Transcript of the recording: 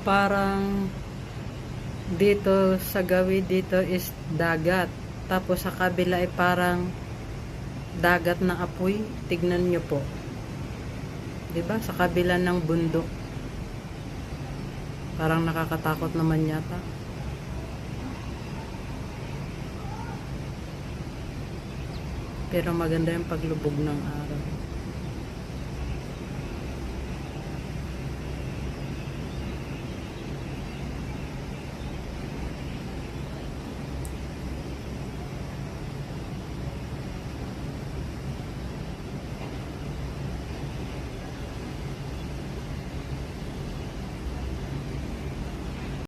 parang dito sa gawid dito is dagat. Tapos sa kabila ay parang dagat na apoy. Tignan nyo po. 'Di ba? Sa kabila ng bundok. Parang nakakatakot naman yata. Pero maganda yung paglubog ng araw.